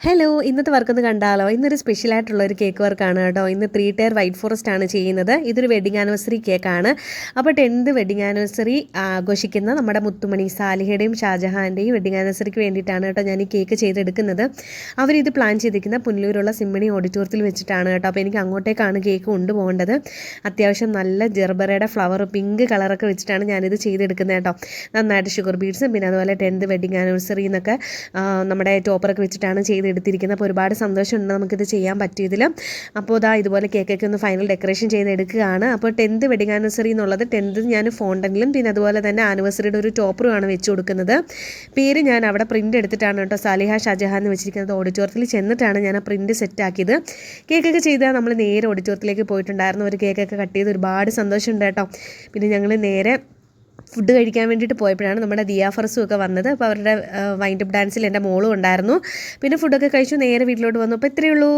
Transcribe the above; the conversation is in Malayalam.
ഹലോ, ഇന്നത്തെ വർക്കൊന്ന് കണ്ടാലോ? ഇന്നൊരു സ്പെഷ്യലായിട്ടുള്ള ഒരു കേക്ക് വർക്കാണ് കേട്ടോ. ഇന്ന് 3 ടയർ വൈറ്റ് ഫോറസ്റ്റ് ആണ് ചെയ്യുന്നത്. ഇതൊരു വെഡിങ് ആനിവേഴ്സറി കേക്കാണ്. അപ്പോൾ 10th വെഡിങ് ആനിവേഴ്സറി ആഘോഷിക്കുന്ന നമ്മുടെ മുത്തുമണി സാലിഹയുടെയും ഷാജഹാൻ്റെയും വെഡിങ് ആനിവേഴ്സറിക്ക് വേണ്ടിയിട്ടാണ് കേട്ടോ ഞാൻ ഈ കേക്ക് ചെയ്തെടുക്കുന്നത്. അവരിത് പ്ലാൻ ചെയ്തിരിക്കുന്ന പുനലൂരുള്ള സിമ്മണി ഓഡിറ്റോറിയത്തിൽ വെച്ചിട്ടാണ് കേട്ടോ. അപ്പോൾ എനിക്ക് അങ്ങോട്ടേക്കാണ് കേക്ക് കൊണ്ടുപോകേണ്ടത്. അത്യാവശ്യം നല്ല ജെർബറയുടെ ഫ്ലവർ പിങ്ക് കളറൊക്കെ വെച്ചിട്ടാണ് ഞാനിത് ചെയ്തെടുക്കുന്നത് കേട്ടോ. നന്നായിട്ട് ഷുഗർ ബീഡ്സും പിന്നെ അതുപോലെ 10th വെഡിങ് ആനിവേഴ്സറി എന്നൊക്കെ നമ്മുടെ ടോപ്പറൊക്കെ വെച്ചിട്ടാണ് ചെയ്തെടുത്തിരിക്കുന്നത്. അപ്പോൾ ഒരുപാട് സന്തോഷമുണ്ട് നമുക്കിത് ചെയ്യാൻ പറ്റിയതിൽ. അപ്പോൾ ഇതാ ഇതുപോലെ കേക്കൊക്കെ ഒന്ന് ഫൈനൽ ഡെക്കറേഷൻ ചെയ്തെടുക്കുകയാണ്. അപ്പോൾ 10th വെഡിങ് ആനിവേഴ്സറി എന്നുള്ളത് 10th ഞാൻ ഫോണ്ടനിലും പിന്നെ അതുപോലെ തന്നെ ആനിവേഴ്സറിയുടെ ഒരു ടോപ്പറുമാണ് വെച്ച് കൊടുക്കുന്നത്. പേര് ഞാൻ അവിടെ പ്രിൻ്റ് എടുത്തിട്ടാണ് കേട്ടോ സാലിഹ ഷാജഹാൻ എന്ന് വെച്ചിരിക്കുന്നത്. ഓഡിറ്റോറിയത്തിൽ ചെന്നിട്ടാണ് ഞാൻ ആ പ്രിൻ്റ് സെറ്റാക്കിയത്. കേക്കൊക്കെ ചെയ്താൽ നമ്മൾ നേരെ ഓഡിറ്റോറിയത്തിലേക്ക് പോയിട്ടുണ്ടായിരുന്നു. ഒരു കേക്കൊക്കെ കട്ട് ചെയ്ത് ഒരുപാട് സന്തോഷമുണ്ട് കേട്ടോ. പിന്നെ ഞങ്ങൾ നേരെ ഫുഡ് കഴിക്കാൻ വേണ്ടിയിട്ട് പോയപ്പോഴാണ് നമ്മുടെ ദിയ ഫർസും ഒക്കെ വന്നത്. അപ്പോൾ അവരുടെ വൈൻഡപ്പ് ഡാൻസിൽ എൻ്റെ മോളും ഉണ്ടായിരുന്നു. പിന്നെ ഫുഡൊക്കെ കഴിച്ചു നേരെ വീട്ടിലോട്ട് വന്നു. അപ്പോൾ ഇത്രയേ ഉള്ളൂ.